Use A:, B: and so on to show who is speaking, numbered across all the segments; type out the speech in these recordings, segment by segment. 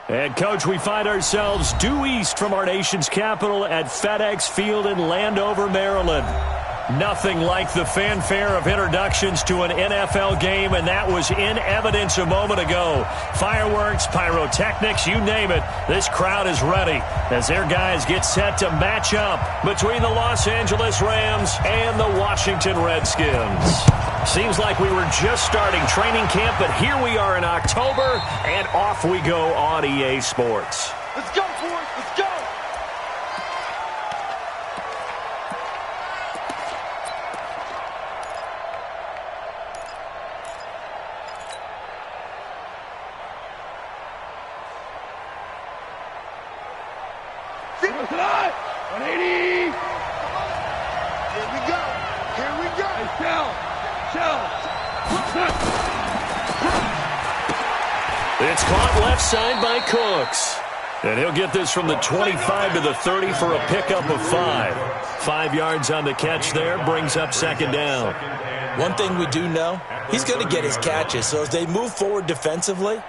A: And, Coach, we find ourselves due east from our nation's capital at FedEx Field in Landover, Maryland. Nothing like the fanfare of introductions to an NFL game, and that was in evidence a moment ago. Fireworks, pyrotechnics, you name it. This crowd is ready as their guys get set to match up between the Los Angeles Rams and the Washington Redskins. Seems like we were just starting training camp, but here we are in October, and off we go on EA Sports.
B: Let's go, boys. Let's go.
C: Tonight, 180.
B: Here we go. Here we go.
C: Hey, Shell.
A: It's caught left side by Cooks. And he'll get this from the 25 to the 30 for a pickup of 5. 5 yards on the catch there, brings up second down.
D: One thing we do know, he's going to get his catches. So as they move forward defensively,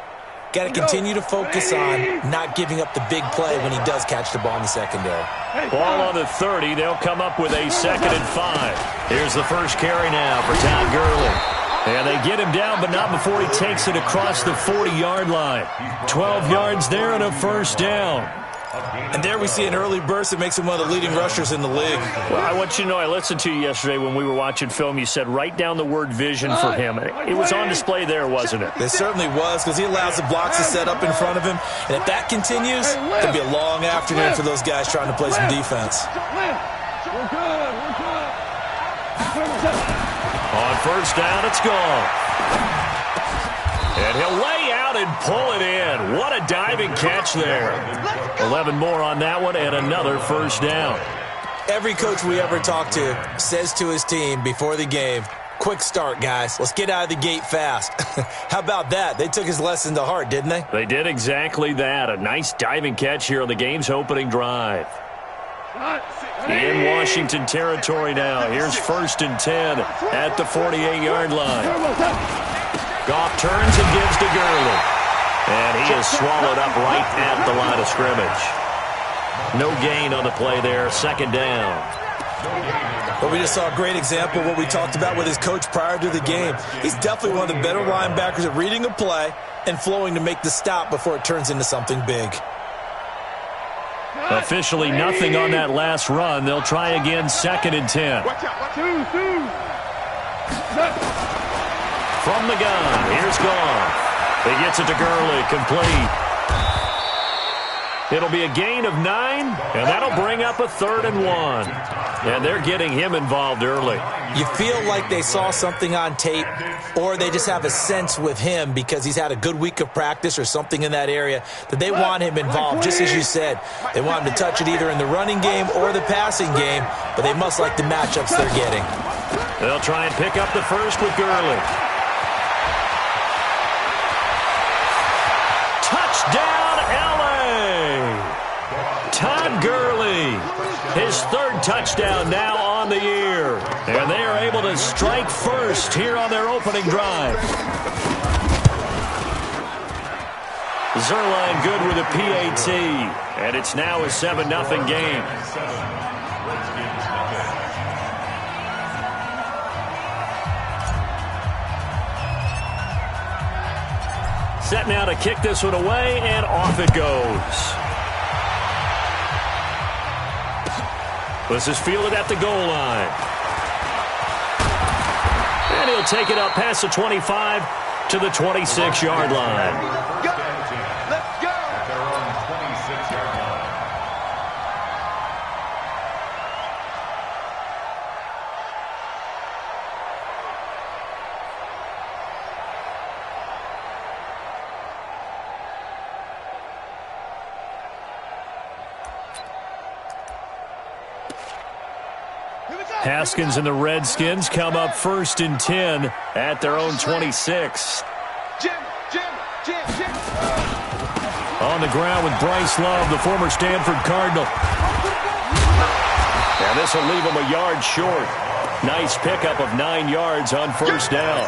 D: got to continue to focus on not giving up the big play when he does catch the ball in the secondary.
A: Ball on the 30. They'll come up with a 2nd and 5. Here's the first carry now for Todd Gurley. And they get him down, but not before he takes it across the 40-yard line. 12 yards there and a first down.
D: And there we see an early burst that makes him one of the leading rushers in the league.
A: Well, I want you to know, I listened to you yesterday when we were watching film. You said write down the word vision for him. It was on display there, wasn't it?
D: It certainly was, because he allows the blocks to set up in front of him. And if that continues, it'll be a long afternoon for those guys trying to play some defense.
A: On first down, it's gone. And he'll lay out and pull it in. What a diving catch there. 11 more on that one and another first down.
D: Every coach we ever talk to says to his team before the game, quick start, guys. Let's get out of the gate fast. How about that? They took his lesson to heart, didn't they?
A: They did exactly that. A nice diving catch here on the game's opening drive. In Washington territory now. Here's 1st and 10 at the 48-yard line. Goff turns and gives to Gurley. And he is swallowed up right at the line of scrimmage. No gain on the play there. 2nd down.
D: But we just saw a great example of what we talked about with his coach prior to the game. He's definitely one of the better linebackers at reading a play and flowing to make the stop before it turns into something big.
A: Officially nothing on that last run. They'll try again, 2nd and 10. From the gun, here's Goff. He gets it to Gurley, complete. It'll be a gain of 9, and that'll bring up a 3rd and 1. And they're getting him involved early.
D: You feel like they saw something on tape, or they just have a sense with him because he's had a good week of practice or something in that area that they want him involved, just as you said. They want him to touch it either in the running game or the passing game, but they must like the matchups they're getting.
A: They'll try and pick up the first with Gurley. Touchdown, L.A. Todd Gurley, his 3rd touchdown now on the year. And they are able to strike first here on their opening drive. Zerline good with a PAT. And it's now a 7-0 game. Set now to kick this one away, and off it goes. This is fielded at the goal line. And he'll take it up past the 25 to the 26-yard line.
B: Go. Let's go.
A: Haskins and the Redskins come up 1st and 10 at their own 26. On the ground with Bryce Love, the former Stanford Cardinal. And this will leave him a yard short. Nice pickup of 9 yards on first down.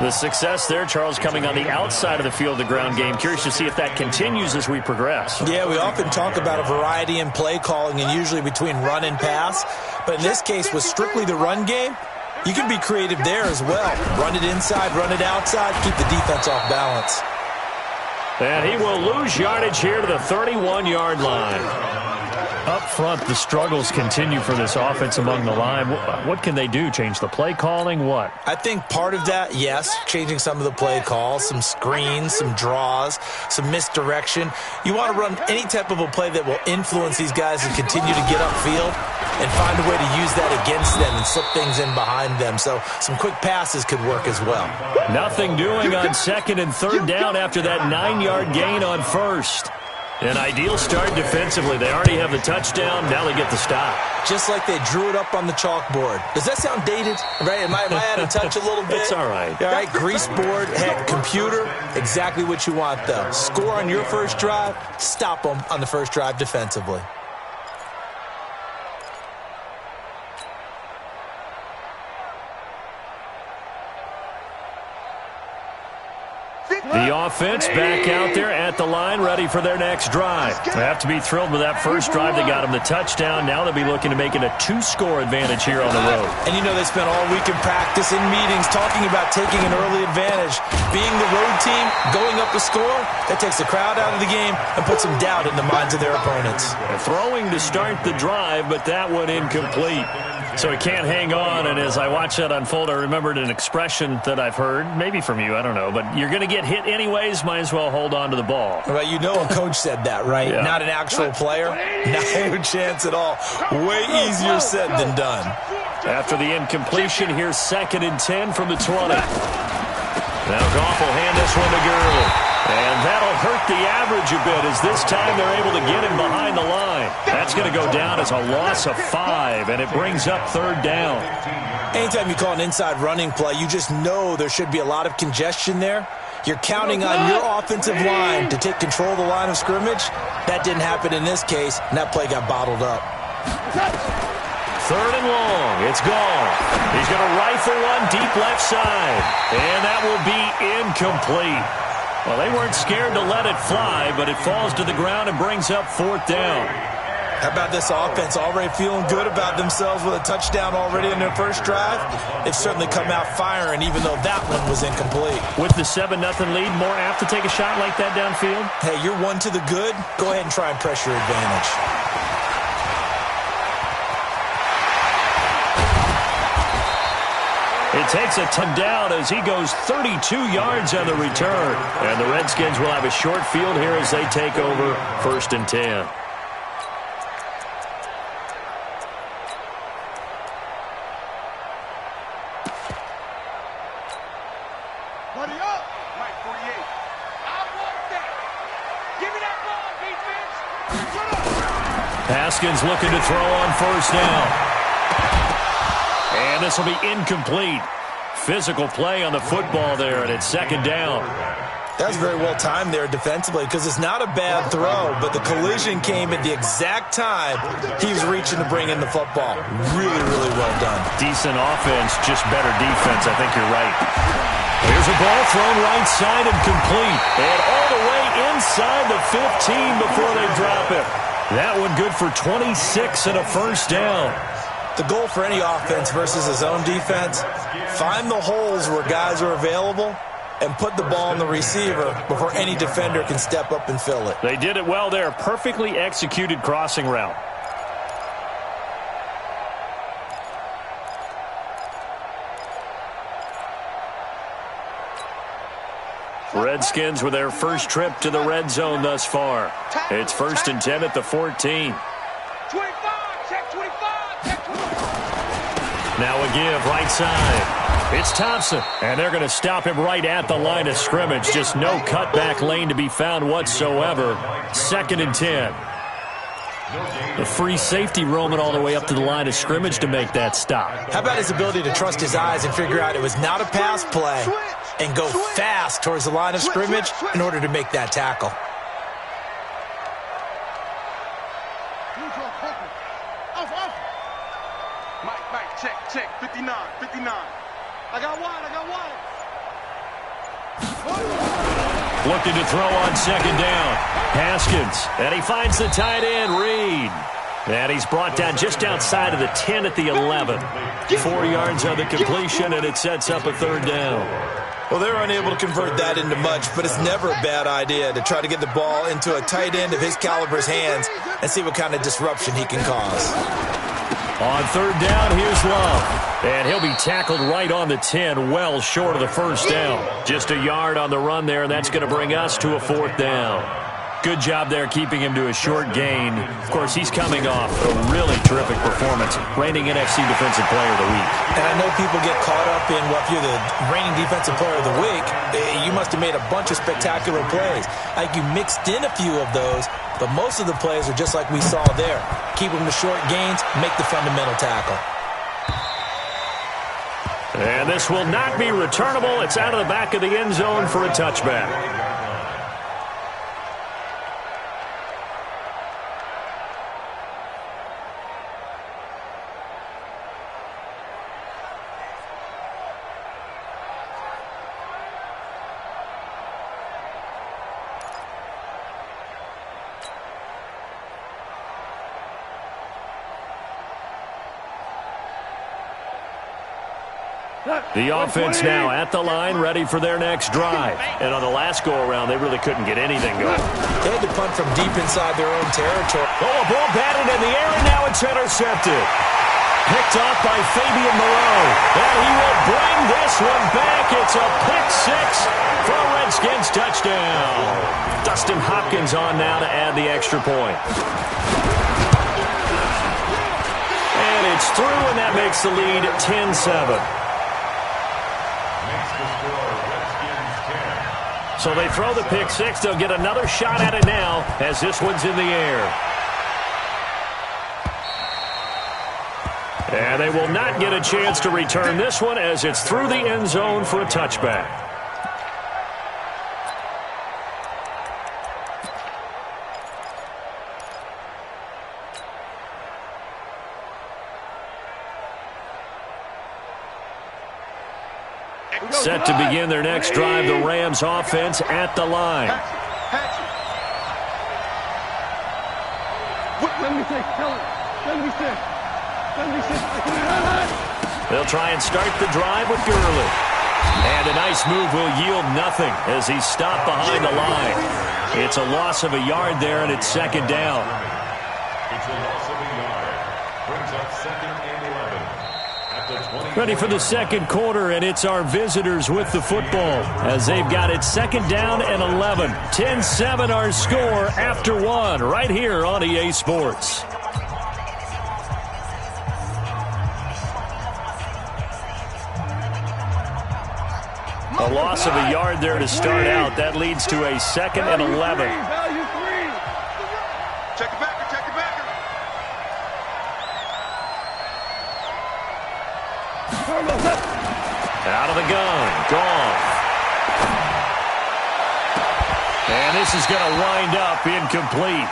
A: The success there, Charles, coming on the outside of the field, the ground game. Curious to see if that continues as we progress.
D: Yeah, we often talk about a variety in play calling and usually between run and pass. But in this case, with strictly the run game, you can be creative there as well. Run it inside, run it outside, keep the defense off balance.
A: And he will lose yardage here to the 31-yard line. Up front, the struggles continue for this offense among the line. What can they do? Change the play calling? What?
D: I think part of that, yes, changing some of the play calls, some screens, some draws, some misdirection. You want to run any type of a play that will influence these guys and continue to get upfield and find a way to use that against them and slip things in behind them. So some quick passes could work as well.
A: Nothing doing on second and third down after that 9-yard gain on first. An ideal start defensively. They already have the touchdown. Now they get the stop.
D: Just like they drew it up on the chalkboard. Does that sound dated? Right? Am I out of touch a little bit?
A: It's all right.
D: All right, grease board, heck, computer, exactly what you want, though. Score on your first drive, stop them on the first drive defensively.
A: The offense back out there at the line, ready for their next drive. They have to be thrilled with that first drive. They got them the touchdown. Now they'll be looking to make it a 2-score advantage here on the road.
D: And you know they spent all week in practice, in meetings, talking about taking an early advantage. Being the road team, going up a score, that takes the crowd out of the game and puts some doubt in the minds of their opponents.
A: Throwing to start the drive, but that one incomplete. So he can't hang on, and as I watch that unfold, I remembered an expression that I've heard, maybe from you, I don't know, but you're going to get hit anyways, might as well hold on to the ball.
D: Well, you know a coach said that, right?
A: Yeah.
D: Not an actual player. No chance at all. Way easier said than done.
A: After the incompletion, here's 2nd and 10 from the 20. Now Goff will hand this one to Gurley. And that'll hurt the average a bit as this time they're able to get him behind the line. That's going to go down as a loss of 5, and it brings up 3rd down.
D: Anytime you call an inside running play, you just know there should be a lot of congestion there. You're counting on your offensive line to take control of the line of scrimmage. That didn't happen in this case, and that play got bottled up.
A: 3rd and long. It's gone. He's going to rifle one deep left side, and that will be incomplete. Well, they weren't scared to let it fly, but it falls to the ground and brings up 4th down.
D: How about this offense already feeling good about themselves with a touchdown already in their first drive? They've certainly come out firing, even though that one was incomplete.
A: With the 7-0 lead, more apt to take a shot like that downfield?
D: Hey, you're one to the good. Go ahead and try and press your advantage.
A: It takes a ton down as he goes 32 yards on the return. And the Redskins will have a short field here as they take over 1st and 10.
B: Buddy up. Mike 48. I want that. Give me that ball, defense.
A: Haskins looking to throw on 1st down. And this will be incomplete. Physical play on the football there, and it's 2nd down.
D: That's very well timed there defensively because it's not a bad throw, but the collision came at the exact time he was reaching to bring in the football. Really, really well done.
A: Decent offense, just better defense. I think you're right. Here's a ball thrown right side and complete. And all the way inside the 15 before they drop it. That one good for 26 and a 1st down.
D: The goal for any offense versus his own defense, find the holes where guys are available and put the ball on the receiver before any defender can step up and fill it.
A: They did it well there. Perfectly executed crossing route. Redskins with their first trip to the red zone thus far. It's 1st and 10 at the 14.
B: 25, check 25, check 25.
A: Now a give right side. It's Thompson, and they're going to stop him right at the line of scrimmage. Just no cutback lane to be found whatsoever. 2nd and 10. The free safety roaming all the way up to the line of scrimmage to make that stop.
D: How about his ability to trust his eyes and figure out it was not a pass play and go fast towards the line of scrimmage in order to make that tackle.
B: Mike, check, 59. I got one.
A: Looking to throw on second down. Haskins, and he finds the tight end, Reed. And he's brought down just outside of the 10 at the 11. 4 yards on the completion, and it sets up a third down.
D: Well, they're unable to convert that into much, but it's never a bad idea to try to get the ball into a tight end of his caliber's hands and see what kind of disruption he can cause.
A: On third down, here's Love. And he'll be tackled right on the 10, well short of the first down. Just a yard on the run there, and that's going to bring us to a fourth down. Good job there keeping him to a short gain. Of course, he's coming off a really terrific performance, reigning NFC Defensive Player of the Week.
D: And I know people get caught up in, well, if you're the reigning Defensive Player of the Week, you must have made a bunch of spectacular plays. I think you mixed in a few of those, but most of the plays are just like we saw there. Keep them to short gains, make the fundamental tackle.
A: And this will not be returnable. It's out of the back of the end zone for a touchback. The offense now at the line, ready for their next drive. And on the last go-around, they really couldn't get anything going.
D: They had to punt from deep inside their own territory.
A: Oh, a ball batted in the air, and now it's intercepted. Picked off by Fabian Moreau. And he will bring this one back. It's a pick six for a Redskins touchdown. Dustin Hopkins on now to add the extra point. And it's through, and that makes the lead 10-7. So they throw the pick six. They'll get another shot at it now as this one's in the air. And they will not get a chance to return this one as it's through the end zone for a touchback. Set to begin their next drive, the Rams offense at the line. They'll try and start the drive with Gurley. And a nice move will yield nothing as he's stopped behind the line. It's a loss of a yard there, and it's second down.
E: It's a loss of a yard. Brings up second and 11.
A: Ready for the second quarter, and it's our visitors with the football as they've got it second down and 11. 10-7 our score after one right here on EA Sports. A loss of a yard there to start out. That leads to a second and 11.
B: Check it back, check it back.
A: Out of the gun, gone. And this is going to wind up incomplete.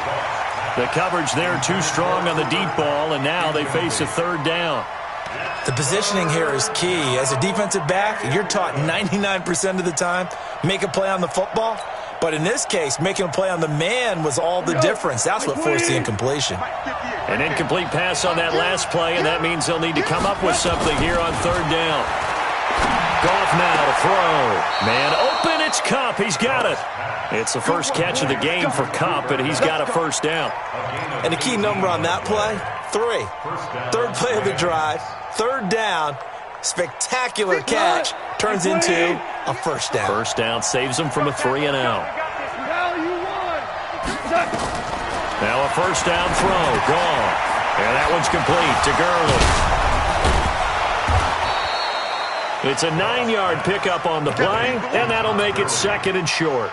A: The coverage there too strong on the deep ball, and now they face a third down.
D: The positioning here is key. As a defensive back, you're taught 99% of the time, make a play on the football. But in this case, making a play on the man was all the difference. That's what forced the incompletion.
A: An incomplete pass on that last play, and that means they'll need to come up with something here on third down. Goff now to throw. Man open, it's Kupp. He's got it. It's the first catch of the game for Kupp, and he's got a first down.
D: And the key number on that play, 3. Third play of the drive, third down, spectacular catch, turns into a first down.
A: First down saves them from a 3-and-out. Now a first down throw, gone. And that one's complete to Gurley. It's a 9-yard pickup on the play, and that'll make it second and short.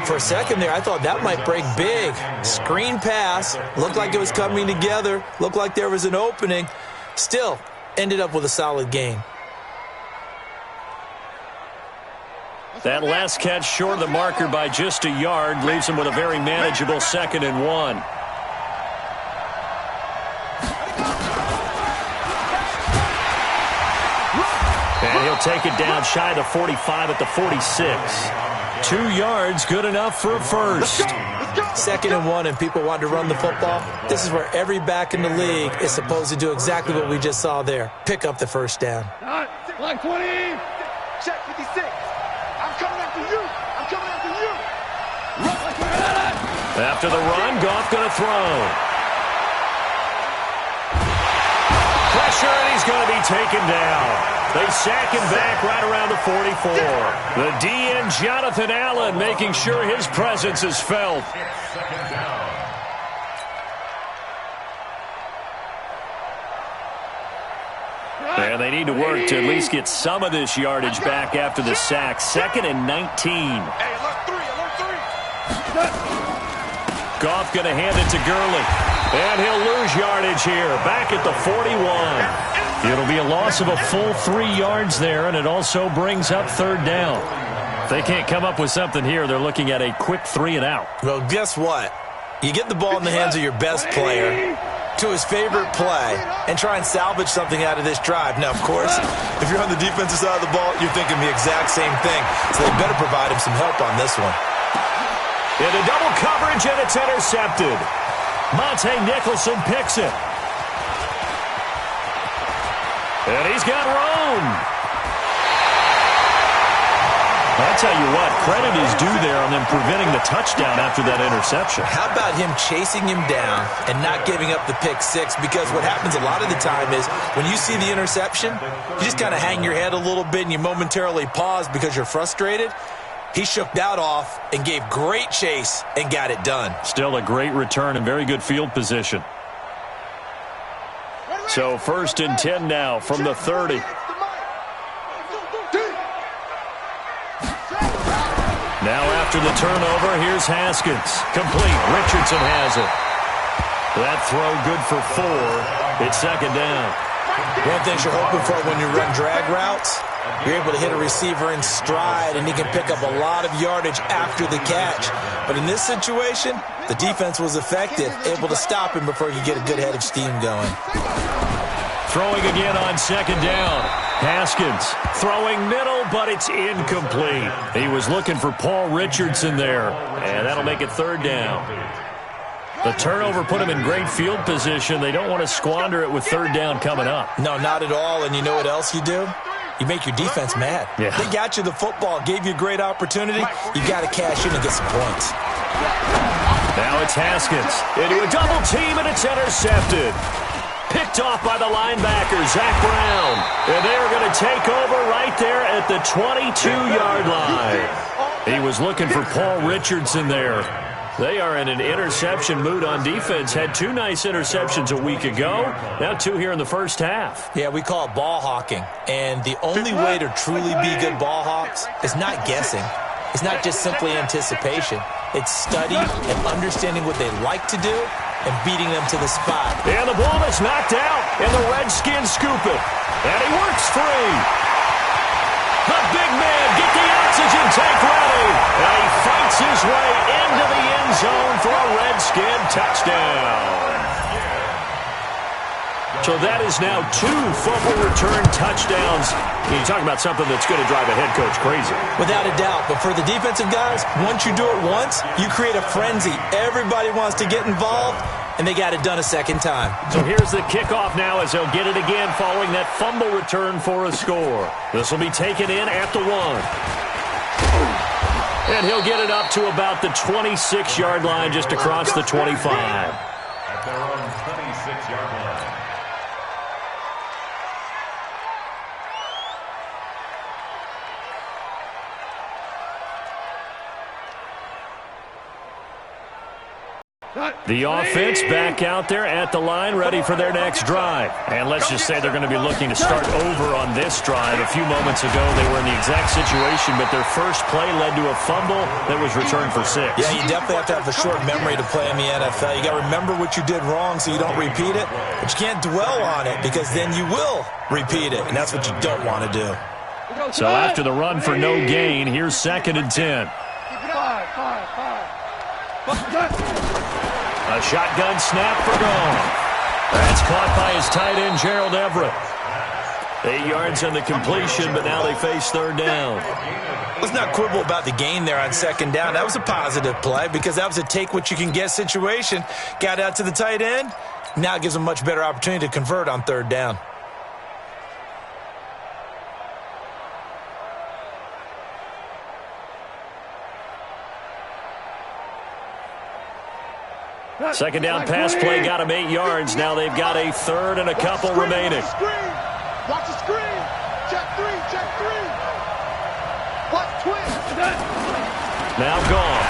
D: For a second there, I thought that might break big. Screen pass, looked like it was coming together, looked like there was an opening. Still, ended up with a solid gain.
A: That last catch short of the marker by just a yard leaves him with a very manageable 2nd and 1. And he'll He'll take it down shy of the 45 at the 46. 2 yards, good enough for a first.
D: 2nd and 1, and people want to run the football. This is where every back in the league is supposed to do exactly what we just saw there. Pick up the first down.
C: Line 20.
B: Check 56. I'm coming after you. I'm coming after you.
A: After the run, Goff going to throw. Pressure, and he's going to be taken down. They sack him back right around the 44. The DN, Jonathan Allen, making sure his presence is felt. And they need to work to at least get some of this yardage back after the sack. 2nd and 19.
B: Hey, alert 3, alert 3.
A: Goff going to hand it to Gurley. And he'll lose yardage here, back at the 41. It'll be a loss of a full 3 yards there, and it also brings up 3rd down. If they can't come up with something here, they're looking at a quick 3 and out.
D: Well, guess what? You get the ball in the hands of your best player to his favorite play and try and salvage something out of this drive. Now, of course, if you're on the defensive side of the ball, you're thinking the exact same thing. So they better provide him some help on this one.
A: Into double coverage, and it's intercepted. Monte Nicholson picks it. And he's got room. I'll tell you what, credit is due there on them preventing the touchdown after that interception.
D: How about him chasing him down and not giving up the pick six? Because what happens a lot of the time is when you see the interception, you just kind of hang your head a little bit and you momentarily pause because you're frustrated. He shook that off and gave great chase and got it done.
A: Still a great return and very good field position. So 1st and 10 now from the 30. Now after the turnover, here's Haskins. Complete. Richardson has it. That throw good for 4. It's 2nd down.
D: One thing you're hoping for when you run drag routes, you're able to hit a receiver in stride, and he can pick up a lot of yardage after the catch. But in this situation, the defense was effective, able to stop him before he could get a good head of steam going.
A: Throwing again on 2nd down. Haskins throwing middle, but it's incomplete. He was looking for Paul Richardson there, and that'll make it 3rd down. The turnover put him in great field position. They don't want to squander it with 3rd down coming up.
D: No, not at all. And you know what else you do? You make your defense mad.
A: Yeah.
D: They got you the football, gave you a great opportunity. You got to cash in and get some points.
A: Now it's Haskins into a double team, and it's intercepted. Picked off by the linebacker, Zach Brown. And they're going to take over right there at the 22-yard line. He was looking for Paul Richardson there. They are in an interception mood on defense. Had 2 nice interceptions a week ago. Now 2 here in the first half.
D: Yeah, we call it ball hawking. And the only way to truly be good ball hawks is not guessing. It's not just simply anticipation. It's study and understanding what they like to do and beating them to the spot.
A: And the ball is knocked out, and the Redskins scoop it. And he works free. The big man, get the oxygen tank ready. And he fights his way into the end zone for a Redskin touchdown. So that is now 2 fumble return touchdowns. You talk about something that's going to drive a head coach crazy.
D: Without a doubt. But for the defensive guys, once you do it once, you create a frenzy. Everybody wants to get involved, and they got it done a second time.
A: So here's the kickoff now as they'll get it again following that fumble return for a score. This will be taken in at the 1. And he'll get it up to about the 26-yard line just across the 25.
E: At their own 26-yard line.
A: The offense back out there at the line, ready for their next drive. And let's just say they're going to be looking to start over on this drive. A few moments ago, they were in the exact situation, but their first play led to a fumble that was returned for 6.
D: Yeah, you definitely have to have a short memory to play in the NFL. You got to remember what you did wrong so you don't repeat it, but you can't dwell on it because then you will repeat it, and that's what you don't want to do.
A: So after the run for no gain, here's 2nd and 10. A shotgun snap for Goff. That's caught by his tight end, Gerald Everett. 8 yards on the completion, but now they face third down.
D: Let's not quibble about the gain there on second down. That was a positive play because that was a take-what-you-can-get situation. Got out to the tight end. Now it gives them a much better opportunity to convert on third down.
A: Second down pass play got him 8 yards. Now they've got a third and a couple remaining.
B: Watch the screen. Check three. Watch twin.
A: Now gone.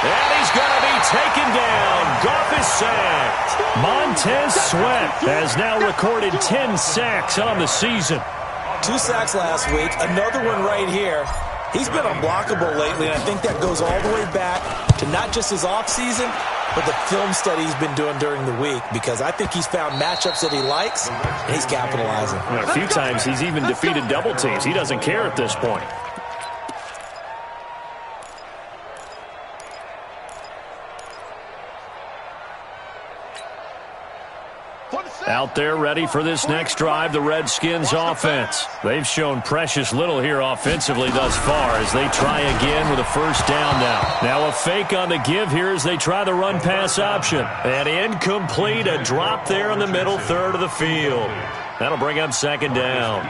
A: And he's going to be taken down. Goff is sacked. Montez Sweat has now recorded 10 sacks on the season.
D: 2 sacks last week. Another one right here. He's been unblockable lately, and I think that goes all the way back to not just his offseason, but the film study he's been doing during the week, because I think he's found matchups that he likes, and he's capitalizing.
A: A few times he's even defeated double teams. He doesn't care at this point. Out there ready for this next drive, the Redskins offense. They've shown precious little here offensively thus far as they try again with a first down now. Now a fake on the give here as they try the run-pass option. And incomplete, a drop there in the middle third of the field. That'll bring up second down.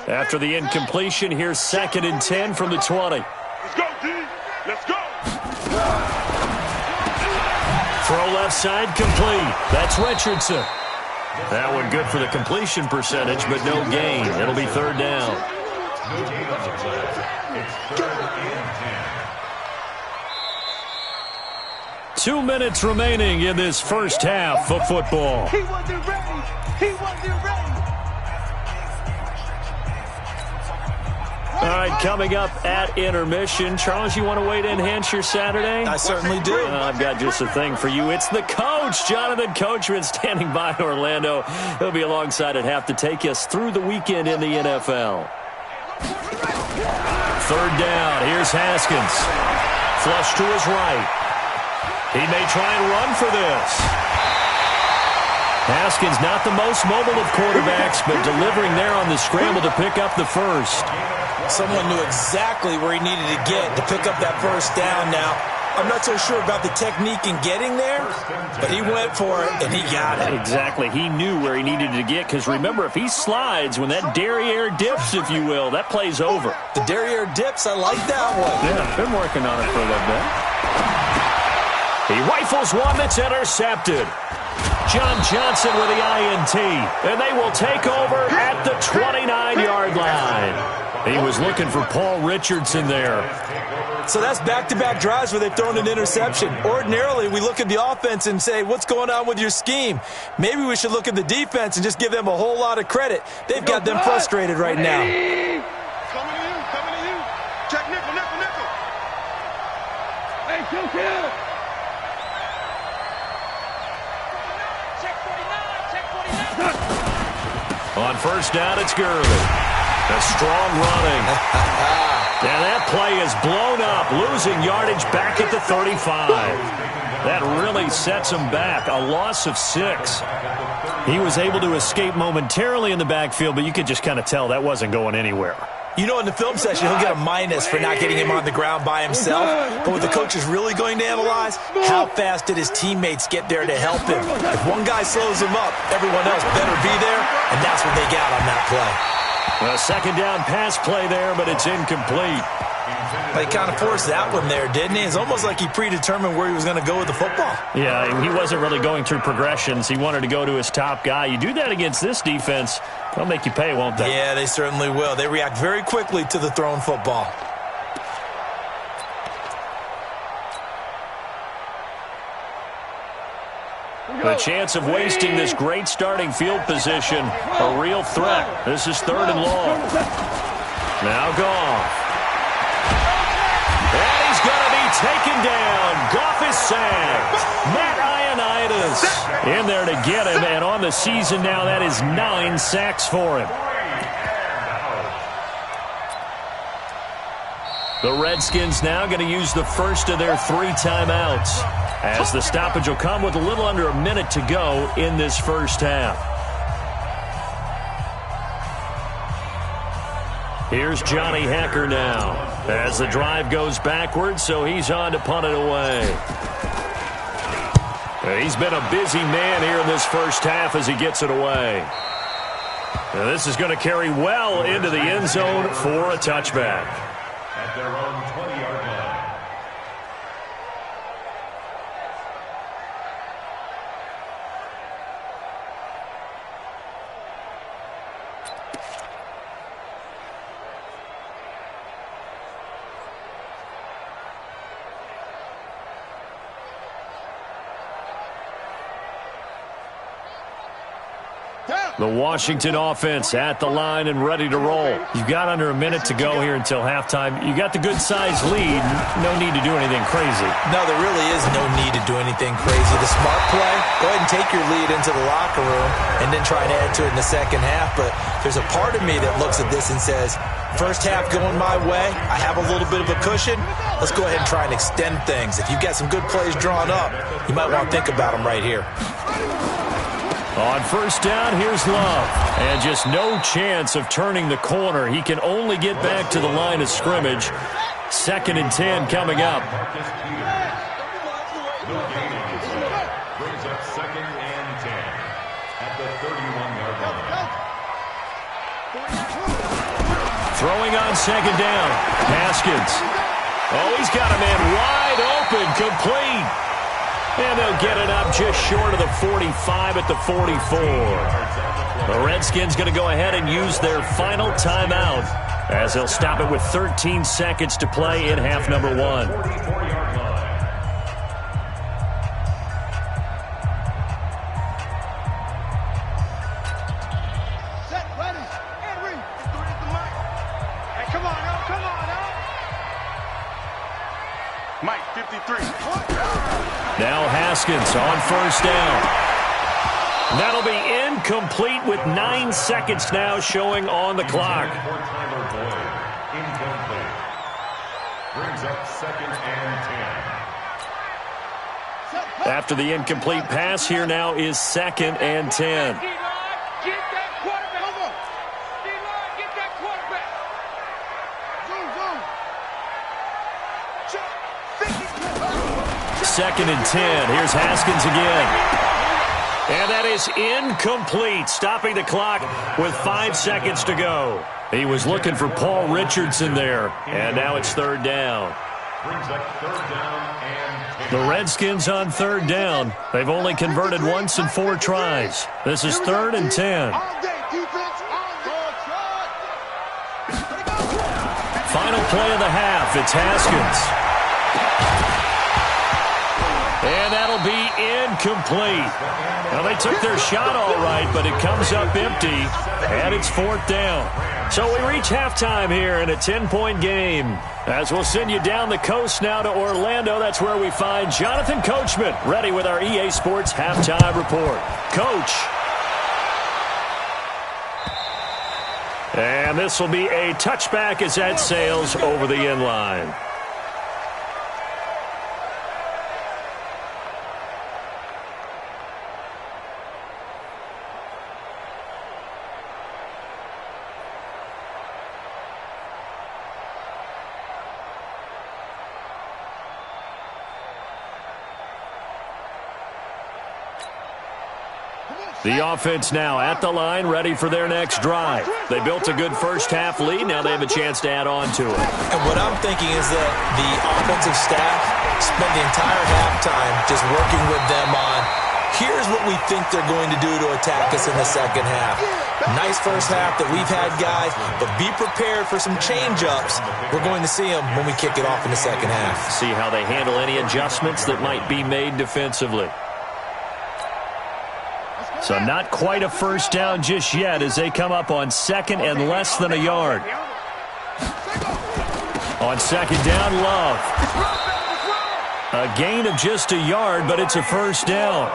A: After the incompletion, here's 2nd and 10 from the 20.
B: Let's go, D. Let's go.
A: Throw left side complete. That's Richardson. That one good for the completion percentage, but no gain. It'll be third down.
E: It's
A: 2 minutes remaining in this first half of football.
B: He wasn't ready. He wasn't ready.
A: All right, coming up at intermission. Charles, you want to wait to enhance your Saturday?
D: I certainly do.
A: I've got just a thing for you. It's the coach, Jonathan Coachman, standing by in Orlando. He'll be alongside at half to take us through the weekend in the NFL. Third down. Here's Haskins. Flush to his right. He may try and run for this. Haskins not the most mobile of quarterbacks, but delivering there on the scramble to pick up the first.
D: Someone knew exactly where he needed to get to pick up that first down now. I'm not so sure about the technique in getting there, but he went for it, and he got it.
A: Exactly. He knew where he needed to get, because remember, if he slides, when that derriere dips, if you will, that play's over.
D: The derriere dips, I like that one.
A: Yeah, been working on it for a little bit. He rifles one that's intercepted. John Johnson with the INT, and they will take over at the 29-yard line. He was looking for Paul Richardson there.
D: So that's back-to-back drives where they've thrown an interception. Ordinarily, we look at the offense and say, what's going on with your scheme? Maybe we should look at the defense and just give them a whole lot of credit. They've got them frustrated right now.
B: Coming to you. Check nickel.
C: Hey, kill.
A: On first down, it's Gurley. A strong running. And that play is blown up, losing yardage back at the 35. That really sets him back, a loss of 6. He was able to escape momentarily in the backfield, but you could just kind of tell that wasn't going anywhere.
D: You know, in the film session, he'll get a minus for not getting him on the ground by himself. But what the coach is really going to analyze, how fast did his teammates get there to help him? If one guy slows him up, everyone else better be there, and that's what they got on that play.
A: A second down pass play there, but it's incomplete.
D: He kind of forced that one there, didn't he? It's almost like he predetermined where he was going to go with the football.
A: Yeah, he wasn't really going through progressions. He wanted to go to his top guy. You do that against this defense, they'll make you pay, won't they?
D: Yeah, they certainly will. They react very quickly to the thrown football.
A: The chance of wasting this great starting field position, a real threat. This is third and long. Now Goff. And he's going to be taken down. Goff is sacked. Matt Ioannidis in there to get him, and on the season now, that is 9 sacks for him. The Redskins now going to use the first of their 3 timeouts, as the stoppage will come with a little under a minute to go in this first half. Here's Johnny Hecker now, as the drive goes backwards, so he's on to punt it away. He's been a busy man here in this first half as he gets it away. Now this is going to carry well into the end zone for a touchback.
E: At their own 20-yard line.
A: The Washington offense at the line and ready to roll. You've got under a minute to go here until halftime. You got the good-sized lead. No need to do anything crazy.
D: No, there really is no need to do anything crazy. The smart play, go ahead and take your lead into the locker room and then try and add to it in the second half. But there's a part of me that looks at this and says, first half going my way, I have a little bit of a cushion. Let's go ahead and try and extend things. If you've got some good plays drawn up, you might want to think about them right here.
A: On first down, here's Love. And just no chance of turning the corner. He can only get back to the line of scrimmage. 2nd and 10 coming up.
E: Brings up 2nd and 10 at the 31-yard line.
A: Throwing on 2nd down. Haskins. Oh, he's got a man wide open, complete. And they'll get it up just short of the 45 at the 44. The Redskins going to go ahead and use their final timeout as they'll stop it with 13 seconds to play in half number 1.
E: 44-yard line.
B: Set, ready, and read. It's the mic. Hey, come on, now, come on, now. Mike, 53.
A: Now Haskins on first down. That'll be incomplete with 9 seconds now showing on the clock.
E: Incomplete. Brings up 2nd and 10.
A: After the incomplete pass, here now is 2nd and 10.
C: Get that quarterback. D-line, get that quarterback.
B: Zoom, zoom.
A: 2nd and 10. Here's Haskins again. And that is incomplete, stopping the clock with 5 seconds to go. He was looking for Paul Richardson there, and now it's 3rd down.
E: Brings up 3rd down and 10.
A: The Redskins on 3rd down. They've only converted once in 4 tries. This is 3rd and 10.
B: All day, defense, all day.
A: Final play of the half. It's Haskins. And that'll be incomplete. Now, they took their shot all right, but it comes up empty, and it's 4th down. So we reach halftime here in a 10-point game. As we'll send you down the coast now to Orlando, that's where we find Jonathan Coachman, ready with our EA Sports Halftime Report. Coach. And this will be a touchback as that sails over the end line. The offense now at the line, ready for their next drive. They built a good first-half lead. Now they have a chance to add on to it.
D: And what I'm thinking is that the offensive staff spent the entire halftime just working with them on, here's what we think they're going to do to attack us in the second half. Nice first half that we've had, guys, but be prepared for some change-ups. We're going to see them when we kick it off in the second half.
A: See how they handle any adjustments that might be made defensively. So not quite a first down just yet as they come up on 2nd and less than a yard. On 2nd down, Love. A gain of just a yard, but it's a first down.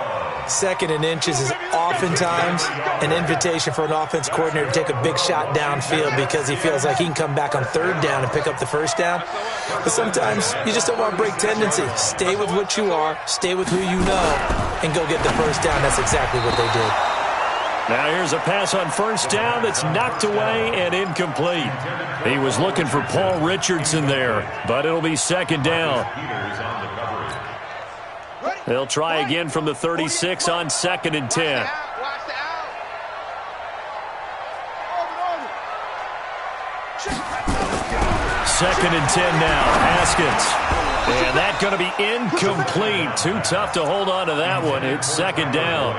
D: Second and inches is oftentimes an invitation for an offense coordinator to take a big shot downfield because he feels like he can come back on third down and pick up the first down. But sometimes you just don't want to break tendency. Stay with what you are, stay with who you know, and go get the first down. That's exactly what they did.
A: Now here's a pass on first down that's knocked away and incomplete. He was looking for Paul Richardson there, but it'll be second down. They'll try again from the 36 on 2nd and 10. Second and 10 now. Haskins. And that's going to be incomplete. Too tough to hold on to that one. It's second down.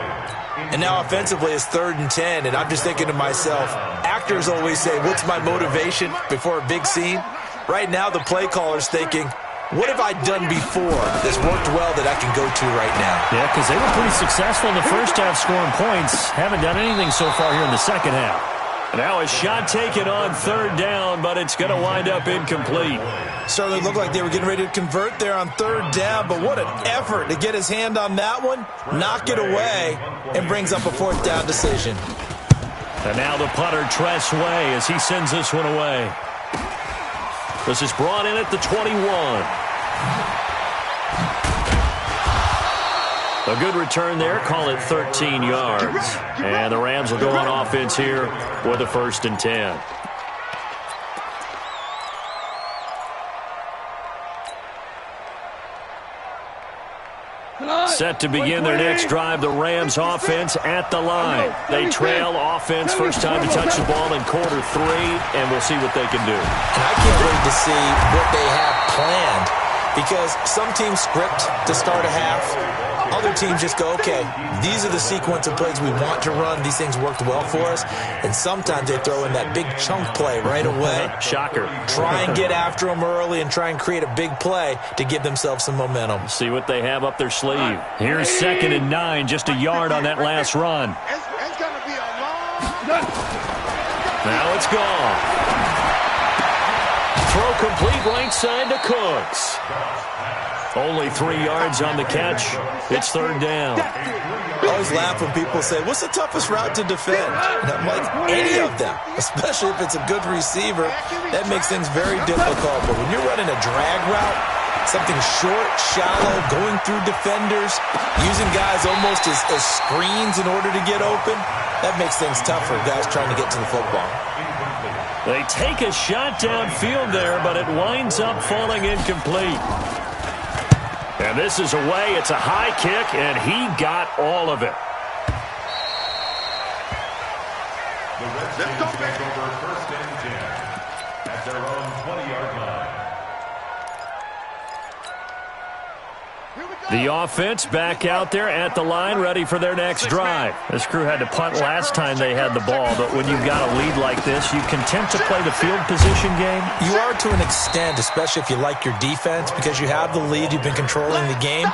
D: And now offensively it's 3rd and 10, and I'm just thinking to myself, actors always say, what's my motivation before a big scene? Right now the play caller's thinking, what have I done before that's worked well that I can go to right now?
A: Yeah, because they were pretty successful in the first half scoring points. Haven't done anything so far here in the second half. Now a shot taken on 3rd down, but it's going to wind up incomplete.
D: Certainly looked like they were getting ready to convert there on 3rd down, but what an effort to get his hand on that one, knock it away, and brings up a 4th down decision.
A: And now the punter, Tress Way, as he sends this one away. This is brought in at the 21. A good return there. Call it 13 yards. And the Rams will go on offense here with a 1st and 10. Set to begin their next drive, the Rams offense at the line. They trail offense, first time to touch the ball in quarter 3, and we'll see what they can do.
D: And I can't wait to see what they have planned, because some teams script to start a half. Other teams just go, okay, these are the sequence of plays we want to run. These things worked well for us. And sometimes they throw in that big chunk play right away.
A: Shocker.
D: Try and get after them early and try and create a big play to give themselves some momentum.
A: See what they have up their sleeve. Here's 2nd and 9, just a yard on that last run.
B: It's going to be a long...
A: Now it's gone. Throw complete right side to Cooks. Only 3 yards on the catch. It's 3rd down.
D: I always laugh when people say, what's the toughest route to defend? And I'm like, any of them, especially if it's a good receiver. That makes things very difficult. But when you're running a drag route, something short, shallow, going through defenders, using guys almost as screens in order to get open, that makes things tough for guys trying to get to the football.
A: They take a shot downfield there, but it winds up falling incomplete. And this is away. It's a high kick, and he got all of it.
E: The Redskins take over 1st and 10 at their own 20-yard line.
A: The offense back out there at the line, ready for their next drive. This crew had to punt last time they had the ball, but when you've got a lead like this, you content to play the field position game?
D: You are to an extent, especially if you like your defense, because you have the lead, you've been controlling the game.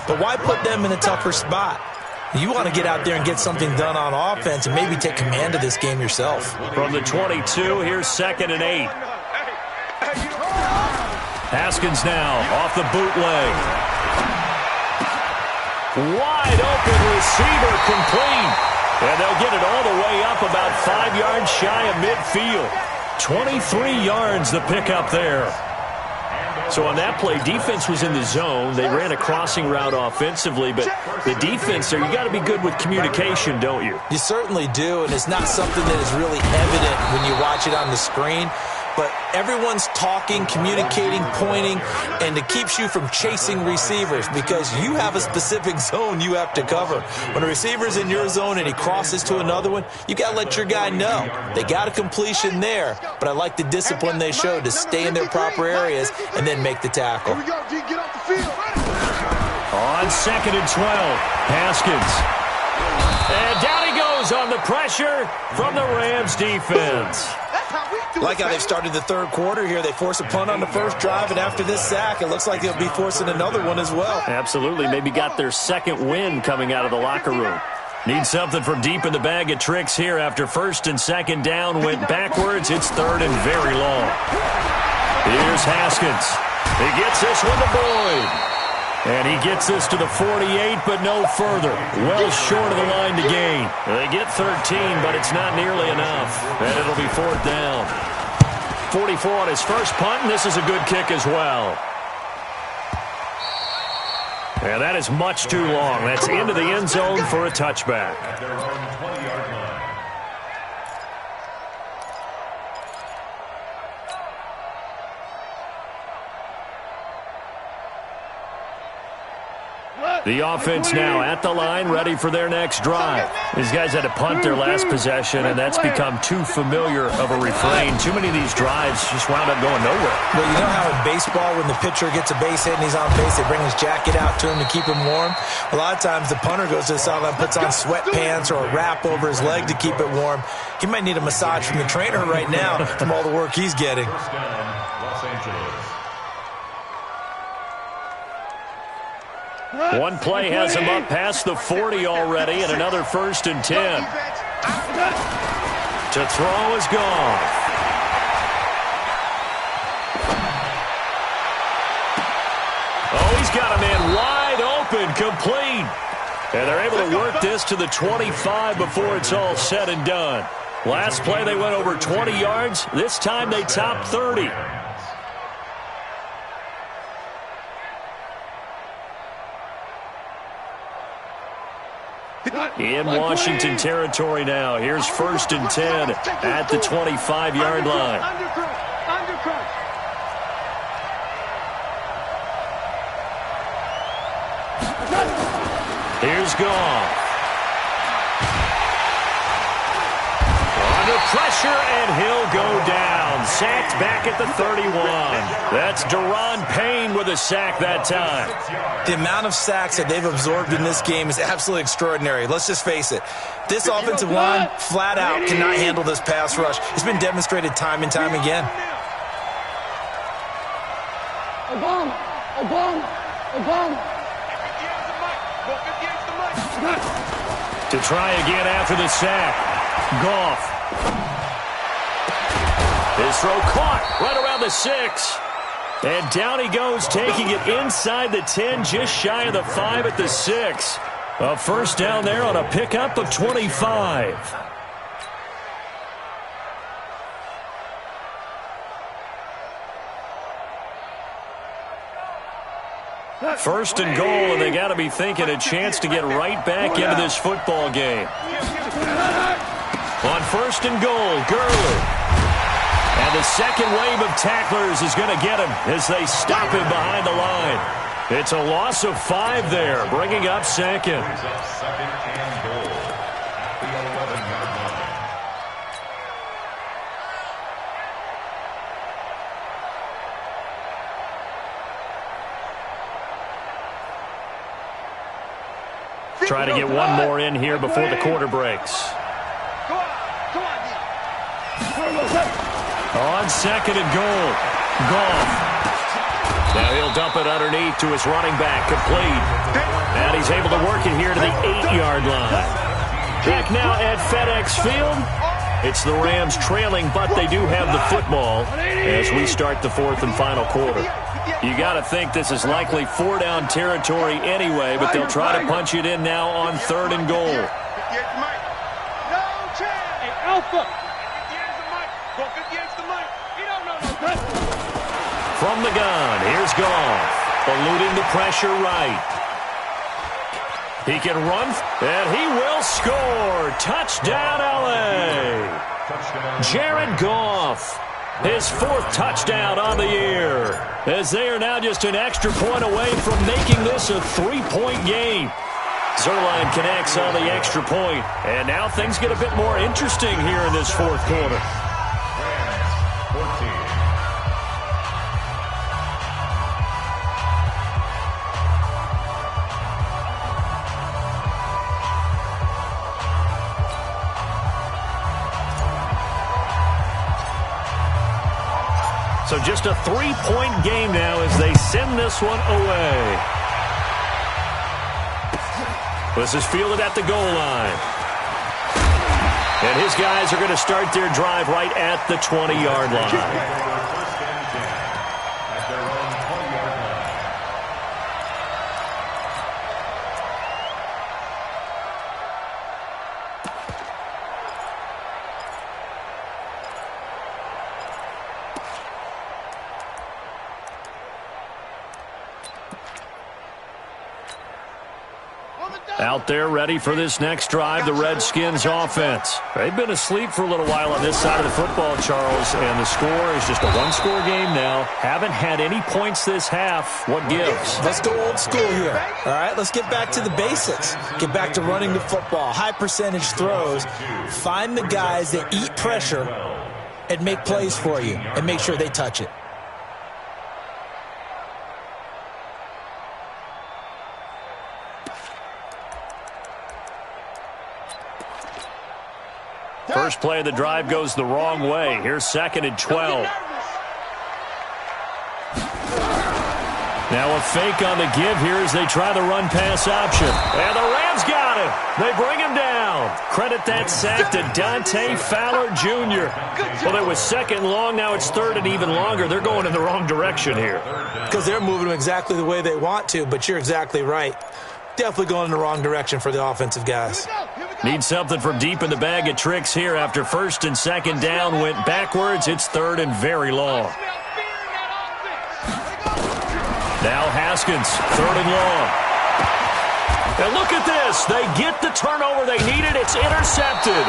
D: But why put them in a tougher spot? You want to get out there and get something done on offense and maybe take command of this game yourself.
A: From the 22, here's 2nd and 8. Haskins now off the bootleg. Wide open receiver complete. And they'll get it all the way up about 5 yards shy of midfield. 23 yards the pickup there. So on that play, defense was in the zone. They ran a crossing route offensively, but the defense there, you got to be good with communication, don't you?
D: You certainly do, and it's not something that is really evident when you watch it on the screen. But everyone's talking, communicating, pointing, and it keeps you from chasing receivers because you have a specific zone you have to cover. When a receiver's in your zone and he crosses to another one, you got to let your guy know. They got a completion there, but I like the discipline they showed to stay in their proper areas and then make the tackle.
B: Here we go, G. Get off the field.
A: On 2nd and 12, Haskins. And down he goes on the pressure from the Rams defense.
D: Like how they've started the 3rd quarter here. They force a punt on the first drive, and after this sack, it looks like they'll be forcing another one as well.
A: Absolutely. Maybe got their 2nd win coming out of the locker room. Need something from deep in the bag of tricks here after 1st and 2nd down went backwards. It's 3rd and very long. Here's Haskins. He gets this one to Boyd. And he gets this to the 48, but no further. Well short of the line to gain. They get 13, but it's not nearly enough. And it'll be 4th down. 44 on his first punt, and this is a good kick as well. And that is much too long. That's into the end zone for a touchback.
E: At their own 20-yard line.
A: The offense now at the line, ready for their next drive. These guys had to punt their last possession, and that's become too familiar of a refrain. Too many of these drives just wound up going nowhere.
D: Well, you know how in baseball, when the pitcher gets a base hit and he's on base, they bring his jacket out to him to keep him warm? A lot of times the punter goes to the sideline, puts on sweatpants or a wrap over his leg to keep it warm. He might need a massage from the trainer right now from all the work he's getting.
E: First down, Los Angeles.
A: One play has him up past the 40 already, and another 1st and 10. To throw is gone. Oh, he's got a man wide open, complete. And they're able to work this to the 25 before it's all said and done. Last play they went over 20 yards. This time they topped 30. In Washington territory now. Here's 1st and 10 at the 25-yard line. Here's Goff. Under pressure, and he'll go down. Sacked back at the 31. That's Daron Payne with a sack that time.
D: The amount of sacks that they've absorbed in this game is absolutely extraordinary. Let's just face it. This offensive line, flat out, cannot handle this pass rush. It's been demonstrated time and time again.
A: To try again after the sack. Goff. His throw caught right around the 6. And down he goes, taking it inside the 10, just shy of the 5 at the 6. A 1st down there on a pickup of 25. First and goal, and they got to be thinking a chance to get right back into this football game. On 1st and goal, Gurley. And the second wave of tacklers is going to get him as they stop him behind the line. It's a loss of 5 there, bringing up 2nd.
E: Brings up 2nd and goal at the 11-yard line.
A: Try to get one more in here before the quarter breaks. On 2nd and goal, Goff. Now he'll dump it underneath to his running back, complete. And he's able to work it here to the 8-yard line. Back now at FedEx Field. It's the Rams trailing, but they do have the football as we start the 4th and final quarter. You got to think this is likely 4-down territory anyway, but they'll try to punch it in now on 3rd and goal.
C: Hey, Alpha.
A: From the gun, here's Goff, eluding the pressure right. He can run, and he will score. Touchdown, L.A. Jared Goff, his 4th touchdown on the year, as they are now just an extra point away from making this a 3-point game. Zerline connects on the extra point, and now things get a bit more interesting here in this 4th quarter. So just a 3-point game now as they send this one away. This is fielded at the goal line. And his guys are going to start their drive right at the 20-yard line. Out there ready for this next drive, the Redskins offense. They've been asleep for a little while on this side of the football, Charles, and the score is just a one-score game now. Haven't had any points this half. What gives?
D: Let's go old school here. All right, let's get back to the basics. Get back to running the football, high percentage throws. Find the guys that eat pressure and make plays for you and make sure they touch it.
A: First play of the drive goes the wrong way. Here's 2nd and 12. Now a fake on the give here as they try the run-pass option. And the Rams got him. They bring him down. Credit that sack to Dante Fowler Jr. Well, it was 2nd and long. Now it's 3rd and even longer. They're going in the wrong direction here.
D: Because they're moving them exactly the way they want to, but you're exactly right. Definitely going in the wrong direction for the offensive guys.
A: Need something from deep in the bag of tricks here after 1st and 2nd down went backwards. It's 3rd and very long. Now Haskins, 3rd and long. And look at this. They get the turnover they needed. It's intercepted.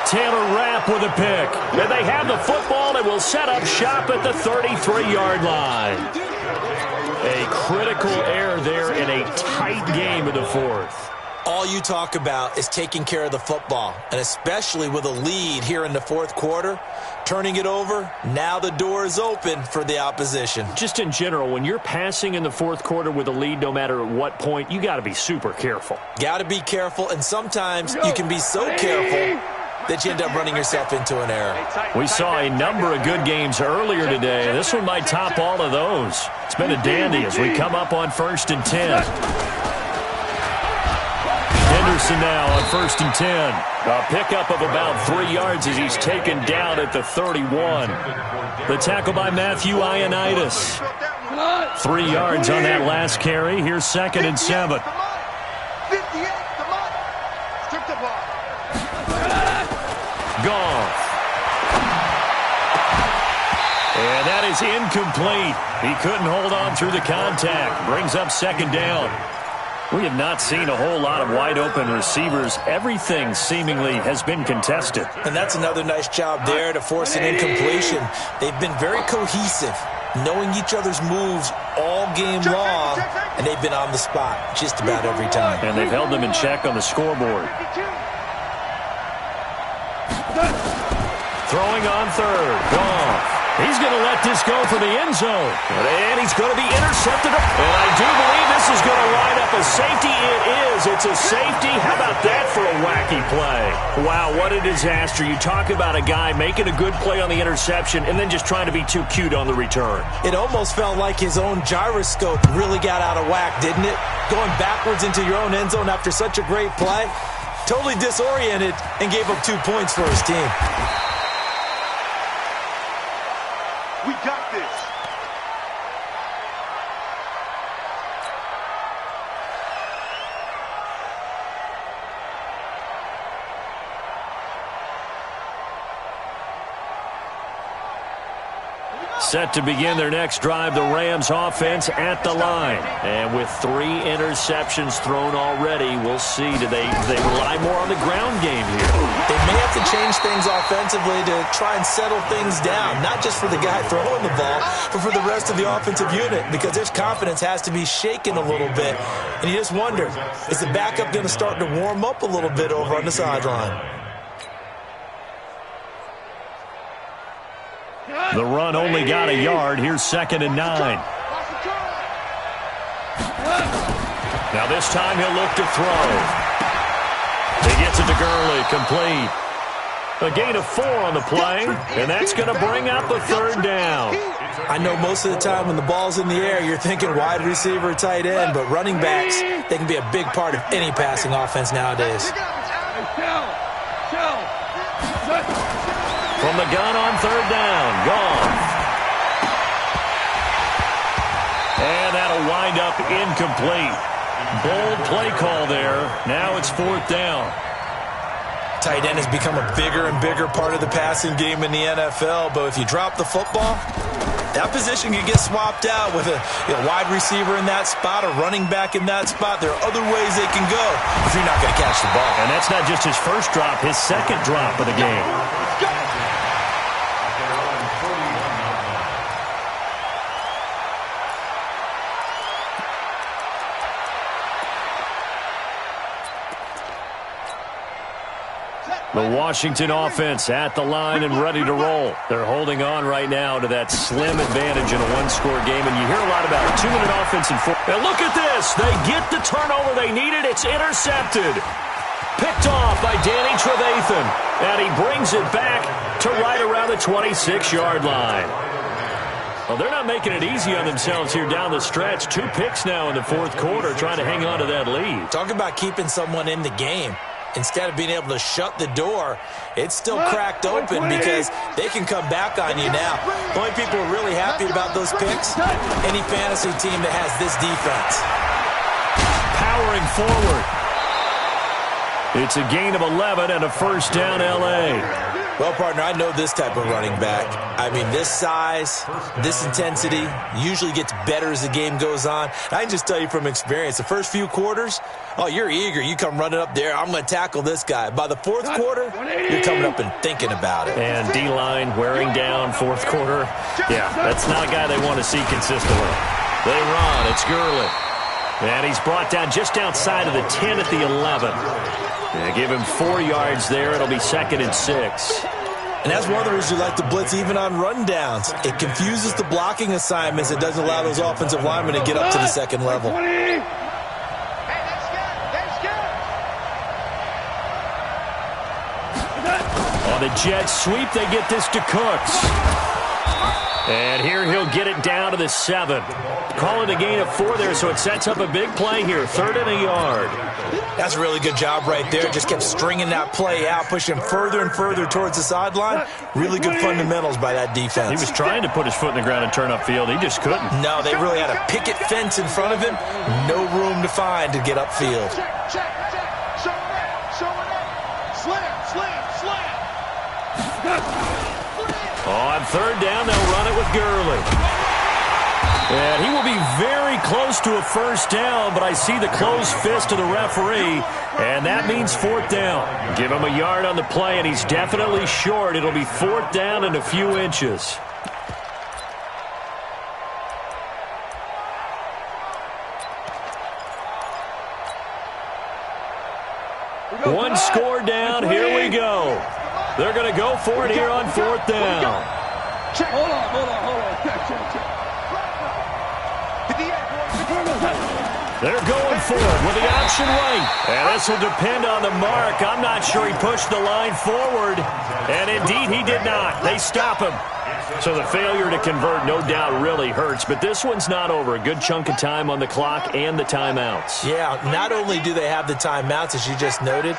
A: Taylor Rapp with a pick. And they have the football and will set up shop at the 33-yard line. A critical error there in a tight game in the 4th.
D: All you talk about is taking care of the football, and especially with a lead here in the 4th quarter, turning it over, now the door is open for the opposition.
A: Just in general, when you're passing in the 4th quarter with a lead, no matter at what point, you got to be super careful.
D: Got to be careful, and sometimes you can be so careful that you end up running yourself into an error.
A: We saw a number of good games earlier today. This one might top all of those. It's been a dandy as we come up on 1st and 10. Henderson now on 1st and 10. A pickup of about 3 yards as he's taken down at the 31. The tackle by Matthew Ioannidis. 3 yards on that last carry. Here's 2nd and 7.
B: 58, come on. Strip the ball.
A: Goff. And that is incomplete. He couldn't hold on through the contact. Brings up 2nd down. We have not seen a whole lot of wide-open receivers. Everything seemingly has been contested.
D: And that's another nice job there to force an incompletion. They've been very cohesive, knowing each other's moves all game long, and they've been on the spot just about every time.
A: And they've held them in check on the scoreboard. Throwing on 3rd. Goff. He's going to let this go for the end zone. And he's going to be intercepted. And I do believe this is going to line up a safety. It is. It's a safety. How about that for a wacky play? Wow, what a disaster. You talk about a guy making a good play on the interception and then just trying to be too cute on the return.
D: It almost felt like his own gyroscope really got out of whack, didn't it? Going backwards into your own end zone after such a great play. Totally disoriented and gave up 2 points for his team.
B: We got this.
A: Set to begin their next drive, the Rams offense at the line. And with 3 interceptions thrown already, we'll see. Do they rely more on the ground game here?
D: They may have to change things offensively to try and settle things down, not just for the guy throwing the ball, but for the rest of the offensive unit, because their confidence has to be shaken a little bit. And you just wonder, is the backup going to start to warm up a little bit over on the sideline?
A: The run only got a yard. Here's 2nd and 9. Now this time he'll look to throw. He gets it to Gurley, complete. A gain of 4 on the play, and that's going to bring up a 3rd down.
D: I know most of the time when the ball's in the air, you're thinking wide receiver, tight end, but running backs, they can be a big part of any passing offense nowadays.
A: From the gun on 3rd down, Goff. And that'll wind up incomplete. Bold play call there. Now it's 4th down.
D: Tight end has become a bigger and bigger part of the passing game in the NFL, but if you drop the football, that position can get swapped out with a wide receiver in that spot, a running back in that spot. There are other ways they can go if you're not going to catch the ball.
A: And that's not just his first drop, his second drop of the game. The Washington offense at the line and ready to roll. They're holding on right now to that slim advantage in a one-score game, and you hear a lot about a 2-minute offense and 4. And look at this. They get the turnover they needed. It's intercepted. Picked off by Danny Trevathan, and he brings it back to right around the 26-yard line. Well, they're not making it easy on themselves here down the stretch. 2 picks now in the fourth quarter trying to hang on to that lead.
D: Talk about keeping someone in the game. Instead of being able to shut the door, it's still cracked open because they can come back on you now. The only people who are really happy about those picks, any fantasy team that has this defense.
A: Powering forward. It's a gain of 11 and a first down, L.A.
D: Well, partner, I know this type of running back. I mean, this size, this intensity usually gets better as the game goes on. I can just tell you from experience, the first few quarters, oh, you're eager. You come running up there, I'm going to tackle this guy. By the fourth quarter, you're coming up and thinking about it.
A: And D-line wearing down fourth quarter. Yeah, that's not a guy they want to see consistently. They run. It's Gurley. And he's brought down just outside of the 10 at the 11. They give him 4 yards there. It'll be 2nd and 6.
D: And that's one of the reasons you like to blitz even on rundowns. It confuses the blocking assignments. It doesn't allow those offensive linemen to get up to the second level.
A: On the jet sweep, they get this to Cooks. And here he'll get it down to the 7. Calling a gain of 4 there, so it sets up a big play here. 3rd and a yard.
D: That's a really good job right there. Just kept stringing that play out, pushing him further and further towards the sideline. Really good fundamentals by that defense.
A: He was trying to put his foot in the ground and turn upfield. He just couldn't.
D: No, they really had a picket fence in front of him. No room to find to get upfield.
A: On 3rd down, they'll run it with Gurley. And he will be very close to a first down, but I see the closed fist of the referee, and that means 4th down. Give him a yard on the play, and he's definitely short. It'll be 4th down and a few inches. One score down. Here we go. They're going to go for it here on 4th down.
C: Hold on. Check.
A: They're going for it with the option right. And this will depend on the mark. I'm not sure he pushed the line forward. And indeed, he did not. They stop him. So the failure to convert, no doubt, really hurts. But this one's not over. A good chunk of time on the clock and the timeouts.
D: Yeah, not only do they have the timeouts, as you just noted,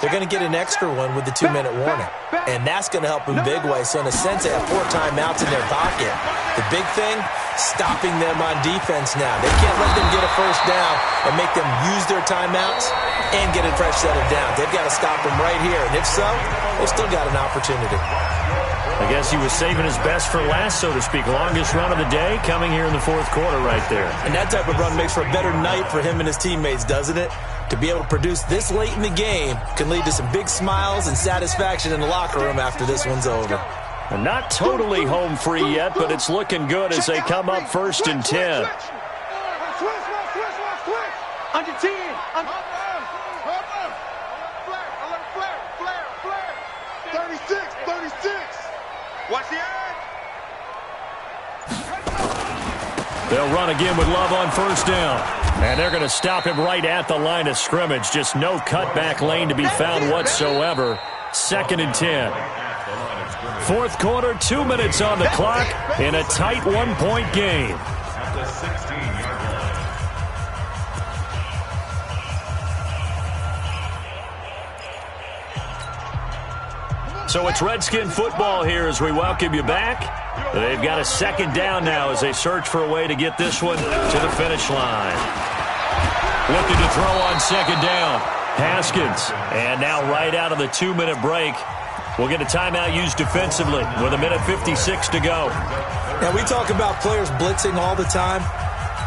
D: they're going to get an extra one with the 2-minute warning. And that's going to help in big way. So in a sense, they have 4 timeouts in their pocket. The big thing, stopping them on defense now. They can't let them get a first down and make them use their timeouts and get a fresh set of downs. They've got to stop them right here. And if so, they've still got an opportunity.
A: I guess he was saving his best for last, so to speak. Longest run of the day coming here in the fourth quarter right there.
D: And that type of run makes for a better night for him and his teammates, doesn't it? To be able to produce this late in the game can lead to some big smiles and satisfaction in the locker room after this one's over.
A: And not totally home free yet, but it's looking good as they come up 1st and 10.
B: Under 10. Flare. 36. Watch the eye.
A: They'll run again with Love on 1st down. And they're going to stop him right at the line of scrimmage. Just no cutback lane to be found whatsoever. 2nd and 10. Fourth quarter, 2 minutes on the clock in a tight 1-point game.
E: At the 16-yard line.
A: So it's Redskin football here as we welcome you back. They've got a 2nd down now as they search for a way to get this one to the finish line. Looking to throw on 2nd down. Haskins. And now right out of the 2-minute break, we'll get a timeout used defensively with 1:56 to go.
D: Now, we talk about players blitzing all the time.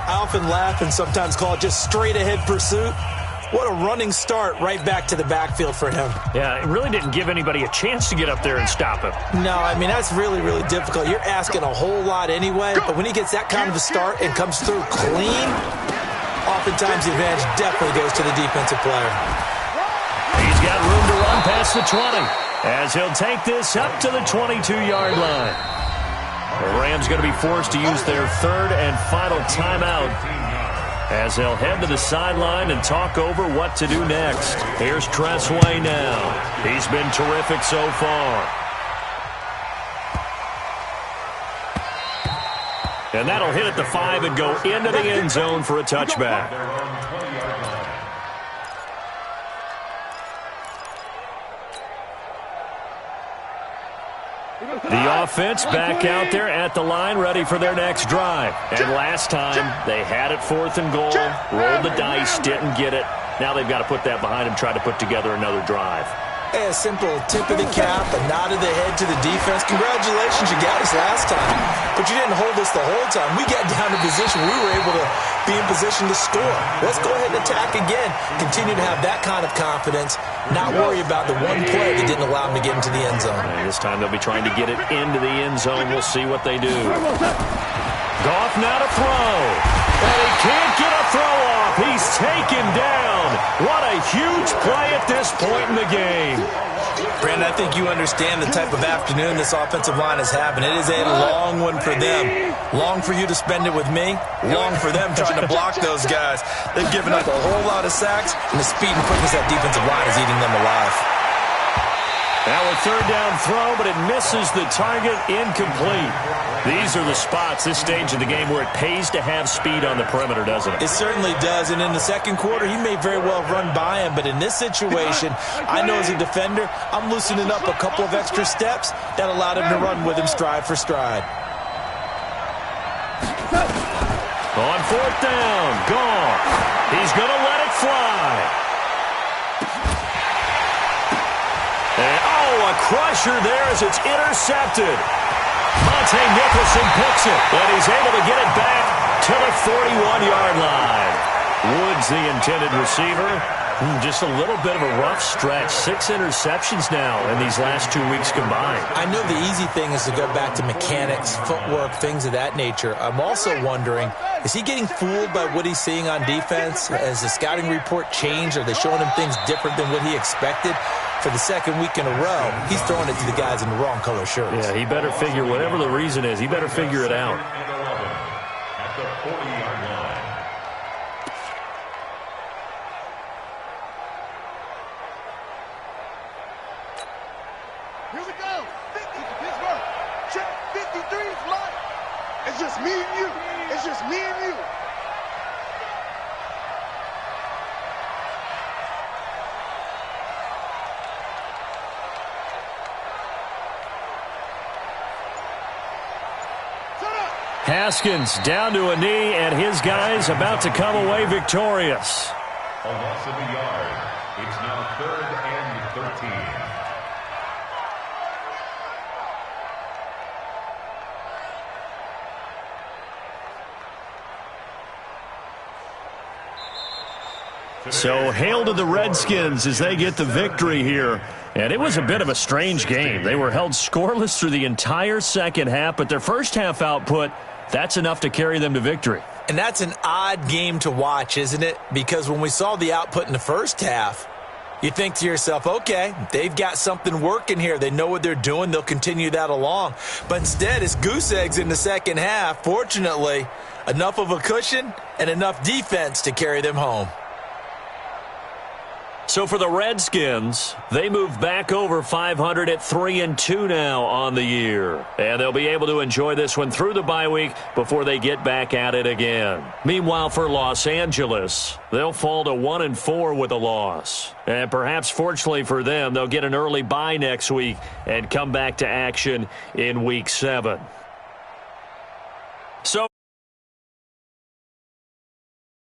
D: I often laugh and sometimes call it just straight-ahead pursuit. What a running start right back to the backfield for him.
A: Yeah, it really didn't give anybody a chance to get up there and stop him.
D: No, I mean, that's really, really difficult. You're asking a whole lot anyway, but when he gets that kind of a start and comes through clean, oftentimes the advantage definitely goes to the defensive player.
A: He's got room to run past the 20 as he'll take this up to the 22-yard line. The Rams going to be forced to use their third and final timeout as they'll head to the sideline and talk over what to do next. Here's Tressway now. He's been terrific so far. And that'll hit at the 5 and go into the end zone for a touchback. The offense back out there at the line, ready for their next drive. And last time, they had it 4th and goal, rolled the dice, didn't get it. Now they've got to put that behind them, try to put together another drive.
D: A simple tip of the cap, a nod of the head to the defense. Congratulations, you got us last time. But you didn't hold us the whole time. We got down to position. We were able to be in position to score. Let's go ahead and attack again. Continue to have that kind of confidence. Not worry about the one play that didn't allow them to get into the end zone.
A: And this time they'll be trying to get it into the end zone. We'll see what they do. Goff now to throw. And he can't get a throw off. He's taken down. What a huge play at this point in the game.
D: Brandon, I think you understand the type of afternoon this offensive line is having. It is a long one for them. Long for you to spend it with me. Long for them trying to block those guys. They've given up a whole lot of sacks, and the speed and quickness of that defensive line is eating them alive.
A: Now a third down throw, but it misses the target, incomplete. These are the spots, this stage of the game, where it pays to have speed on the perimeter, doesn't it?
D: It certainly does, and in the second quarter, he may very well run by him, but in this situation, I know as a defender, I'm loosening up a couple of extra steps that allowed him to run with him stride for stride.
A: On 4th down, Goff. He's going to let it fly. And, a crusher there as it's intercepted. Monte Nicholson picks it, and he's able to get it back to the 41-yard line. Woods, the intended receiver. Just a little bit of a rough stretch. 6 interceptions now in these last 2 weeks combined.
D: I know the easy thing is to go back to mechanics, footwork, things of that nature. I'm also wondering, is he getting fooled by what he's seeing on defense? Has the scouting report changed? Are they showing him things different than what he expected? For the second week in a row, he's throwing it to the guys in the wrong color shirts.
A: Yeah, he better figure, whatever the reason is, he better figure it out.
E: At the 40-yard line.
B: Here we go. 50 to Pittsburgh. Check. 53 is mine. It's just me and you. It's just me and you.
A: Haskins down to a knee, and his guys about to come away victorious.
E: A loss of a yard. It's now 3rd and 13.
A: So hail to the Redskins as they get the victory here. And it was a bit of a strange game. They were held scoreless through the entire second half, but their first half output, that's enough to carry them to victory.
D: And that's an odd game to watch, isn't it? Because when we saw the output in the first half, you think to yourself, okay, they've got something working here. They know what they're doing. They'll continue that along. But instead, it's goose eggs in the second half. Fortunately, enough of a cushion and enough defense to carry them home.
A: So for the Redskins, they move back over 500 at 3-2 now on the year. And they'll be able to enjoy this one through the bye week before they get back at it again. Meanwhile, for Los Angeles, they'll fall to 1-4 with a loss. And perhaps fortunately for them, they'll get an early bye next week and come back to action in Week 7.